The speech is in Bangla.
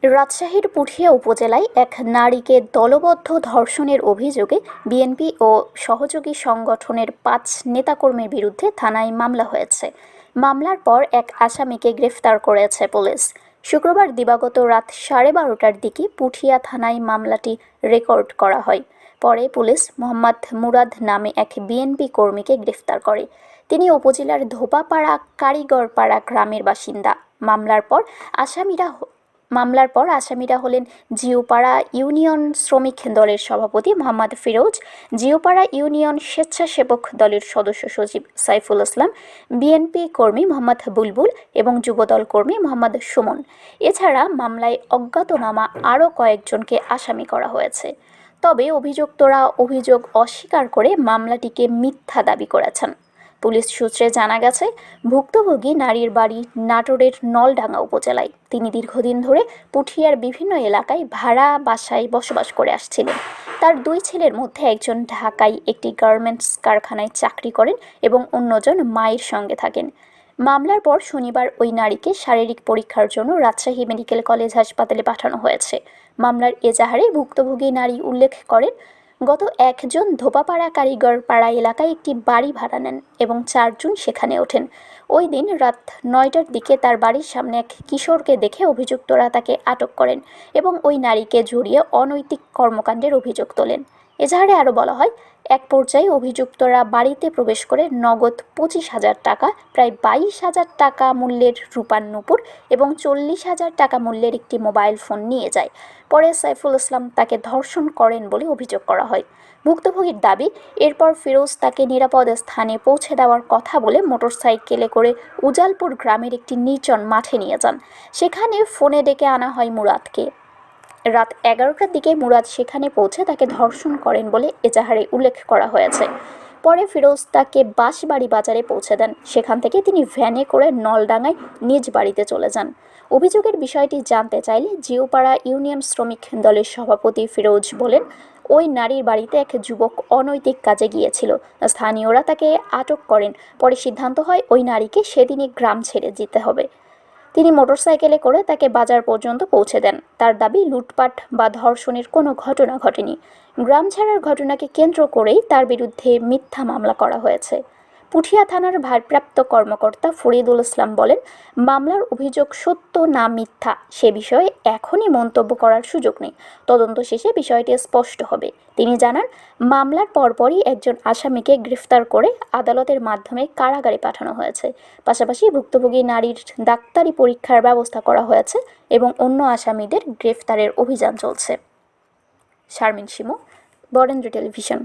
রাজশাহীর পুঠিয়া উপজেলায় এক নারীকে দলবদ্ধ ধর্ষণের অভিযোগে বিএনপি ও সহযোগী সংগঠনের ৫ নেতাকর্মীর বিরুদ্ধে থানায় মামলা হয়েছে। মামলার পর এক আসামিকে গ্রেফতার করেছে পুলিশ। শুক্রবার দিবাগত রাত 12:30টার দিকে পুঠিয়া থানায় মামলাটি রেকর্ড করা হয়। পরে পুলিশ মোহাম্মদ মুরাদ নামে এক বিএনপি কর্মীকে গ্রেফতার করে। তিনি উপজেলার ধোপাপাড়া কারিগরপাড়া গ্রামের বাসিন্দা। মামলার পর আসামিরা হলেন জিওপাড়া ইউনিয়ন শ্রমিক দলের সভাপতি মোহাম্মদ ফিরোজ, জিওপাড়া ইউনিয়ন স্বেচ্ছাসেবক দলের সদস্য সচিব সাইফুল ইসলাম, বিএনপি কর্মী মোহাম্মদ বুলবুল এবং যুবদল কর্মী মোহাম্মদ সুমন। এছাড়া মামলায় অজ্ঞাতনামা আরও কয়েকজনকে আসামি করা হয়েছে। তবে অভিযুক্তরা অভিযোগ অস্বীকার করে মামলাটিকে মিথ্যা দাবি করেছেন। পুলিশ সূত্রে জানা গেছে, ভুক্তভোগী নারীর বাড়ি নাটোরের নলডাঙ্গা উপজেলায়। তিনি দীর্ঘদিন ধরে পুঠিয়ার বিভিন্ন এলাকায় ভাড়া বাসায় বসবাস করে আসছিলেন। তার 2 ছেলের মধ্যে একজন ঢাকায় একটি গার্মেন্টস কারখানায় চাকরি করেন এবং অন্যজন মায়ের সঙ্গে থাকেন। মামলার পর শনিবার ওই নারীকে শারীরিক পরীক্ষার জন্য রাজশাহী মেডিকেল কলেজ হাসপাতালে পাঠানো হয়েছে। মামলার এজাহারে ভুক্তভোগী নারী উল্লেখ করেন, গত 1 জুন ধোপাপাড়া কারিগরপাড়া এলাকায় একটি বাড়ি ভাড়া নেন এবং 4 জুন সেখানে ওঠেন। ওই দিন রাত 9টার দিকে তার বাড়ির সামনে এক কিশোরকে দেখে অভিযুক্তরা তাকে আটক করেন এবং ওই নারীকে জড়িয়ে অনৈতিক কর্মকাণ্ডের অভিযোগ তোলেন। এজাহারে আরও বলা হয়, এক পর্যায়ে অভিযুক্তরা বাড়িতে প্রবেশ করে নগদ 25,000 টাকা, প্রায় 22,000 টাকা মূল্যের রূপার নূপুর এবং 40,000 টাকা মূল্যের একটি মোবাইল ফোন নিয়ে যায়। পরে সাইফুল ইসলাম তাকে ধর্ষণ করেন বলে অভিযোগ করা হয়। ভুক্তভোগীর দাবি, এরপর ফিরোজ তাকে নিরাপদ স্থানে পৌঁছে দেওয়ার কথা বলে মোটরসাইকেলে করে উজালপুর গ্রামের একটি নির্জন মাঠে নিয়ে যান। সেখানে ফোনে ডেকে আনা হয় মুরাদকে। রাত 11টার দিকে মুরাদ সেখানে পৌঁছে তাকে ধর্ষণ করেন বলে এজাহারে উল্লেখ করা হয়েছে। পরে ফিরোজ তাকে বাঁশবাড়ি বাজারে পৌঁছে দেন। সেখান থেকে তিনি ভ্যানে করে নলডাঙ্গায় নিজ বাড়িতে চলে যান। অভিযোগের বিষয়টি জানতে চাইলে জিওপাড়া ইউনিয়ন শ্রমিক দলের সভাপতি ফিরোজ বলেন, ওই নারীর বাড়িতে এক যুবক অনৈতিক কাজে গিয়েছিল। স্থানীয়রা তাকে আটক করেন। পরে সিদ্ধান্ত হয় ওই নারীকে সেদিনই গ্রাম ছেড়ে যেতে হবে। তিনি মোটরসাইকেলে করে তাকে বাজার পর্যন্ত পৌঁছে দেন। তার দাবি, লুটপাট বা ধর্ষণের কোনো ঘটনা ঘটেনি। গ্রাম ছাড়ার ঘটনাকে কেন্দ্র করেই তার বিরুদ্ধে মিথ্যা মামলা করা হয়েছে। পুঠিয়া থানার ভারপ্রাপ্ত কর্মকর্তা ফরিদুল ইসলাম বলেন, মামলার অভিযোগ সত্য না মিথ্যা সে বিষয়ে এখনই মন্তব্য করার সুযোগ নেই। তদন্ত শেষে বিষয়টি স্পষ্ট হবে। তিনি জানান, মামলার পরপরই একজন আসামিকে গ্রেফতার করে আদালতের মাধ্যমে কারাগারে পাঠানো হয়েছে। পাশাপাশি ভুক্তভোগী নারীর ডাক্তারি পরীক্ষার ব্যবস্থা করা হয়েছে এবং অন্য আসামিদের গ্রেফতারের অভিযান চলছে। শারমিন শিমু, বরেন্দ্র টেলিভিশন।